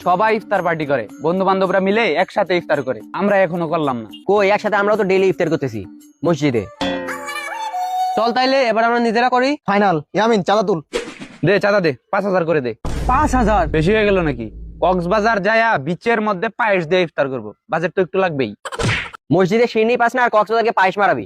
সবাই ইফতার পার্টি করে, বন্ধু বান্ধবরা মিলে একসাথে ইফতার করে, আমরা এখনো করলাম না। কই একসাথে আমরা তো ডেইলি ইফতার করতেছি মসজিদে। চল তাইলে এবার আমরা নিজেরা করি। ফাইনাল। ইয়ামিন চাঁদা তুল। দে চাঁদা দে, 5,000 করে দে। 5,000? বেশি হয়ে গেল নাকি? কক্সবাজার যায়া বিচের মধ্যে পায়েস দিয়ে ইফতার করবো, বাজেট তো একটু লাগবেই। মসজিদে সিঁড়ি পাস না আর কক্সবাজারকে পায়েস মারাবি?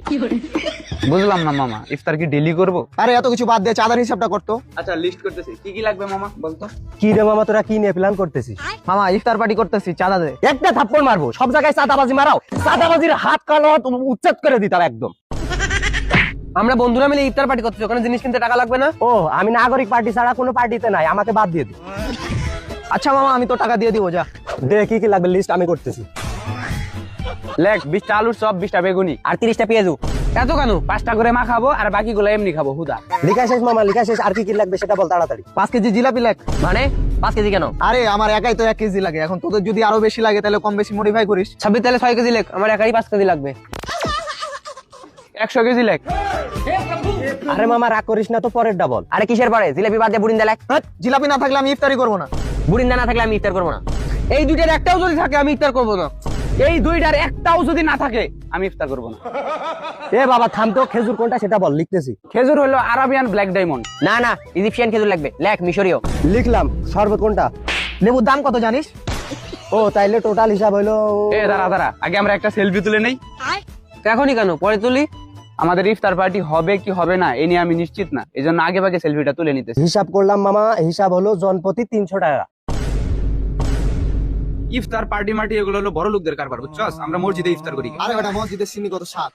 বুঝলাম না মামা, ইফতার কি ডেলি করবো? আরে এত কিছু বাদ দিয়ে চাঁদার হিসাবটা করতো। আচ্ছা লিস্ট করতেছি, কি কি লাগবে মামা বলতো। কি রে মামা, তোরা কি নিয়ে প্ল্যান করতেছিস? মামা ইফতার পার্টি করতেছি, চাঁদা দে। একটা থাপ্পড় মারবো, সব জায়গায় চাঁদাবাজি মারাও, চাঁদাবাজির হাত কালো উচ্ছেদ করে দিতাম একদম। আমরা বন্ধুরা মিলে ইফতার পার্টি করতেছি, ওখানে জিনিস কিনতে টাকা লাগবে না? ও, আমি নাগরিক পার্টি ছাড়া কোনো পার্টিতে নাই, আমাকে বাদ দিয়ে দি। আচ্ছা মামা আমি তো টাকা দিয়ে দিব, যা। দে কি কি লাগবে লিস্ট আমি করতেছি। লেখ 20টা আলুর চপ, 20টা বেগুনি, আর 30টা পেঁয়াজু। এত কেন? 5টা করে মা খাবো আর বাকিগুলো এমনি খাবো হুদা। লিখা শেষ মামা, লিখা শেষ। আর কি কি লাগবে সেটা বল তাড়াতাড়ি। 5 কেজি জিলাপি লেখ। মানে 5 কেজি কেন? আরে আমার একাই তো 1 কেজি লাগে, এখন তোদের যদি আরো বেশি লাগে তাহলে কম বেশি মডিফাই করিস। 26 তাহলে 6 কেজি লেখ, আমার একাই 5 কেজি লাগবে। 100 কেজি লেখ। আরে মামা রাগ করিস না তো, পরের ডাবল। আরে কিসের পরে? জিলাপি বাদ দিয়ে বুড়িন্দা লেখ। হ্যাঁ, জিলাপি না থাকলে আমি ইফতারি করবো না। বুড়িন্দা না থাকলে আমি ইফতার করবো না। এই দুইটার একটাও যদি থাকে আমি ইফতার করবো না। এই দুইটার একটাও যদি না থাকে আমি ইফতার করবো না। এ বাবা থাম তো, খেজুর কোনটা সেটা বল, লিখতেছি। খেজুর হলো আরাবিয়ান ব্ল্যাক ডায়মন্ড। না না, ইজিপশিয়ান খেজুর লাগবে, লেখ মিশরীয়। লিখলাম। শরবত কোনটা? লেবুর দাম কত জানিস? ও তাইলে টোটাল হিসাব হলো। এ দাঁড়া দাঁড়া, আগে আমরা একটা সেলফি তুলে নেই। এখনই কেন, পরে তুলি। আমাদের ইফতার পার্টি হবে কি হবে না এ নিয়ে আমি নিশ্চিত না, এই জন্য আগে ভাগে সেলফিটা তুলে নিতেছি। হিসাব করলাম মামা, হিসাব হলো জনপ্রতি 300 টাকা। ইফতার পার্টি মার্টি এগুলো হলো বড় লোকদের কারবার, বুঝছস? আমরা মসজিদে ইফতার করি। আরে বেটা মসজিদের সিনি কত স্বাদ।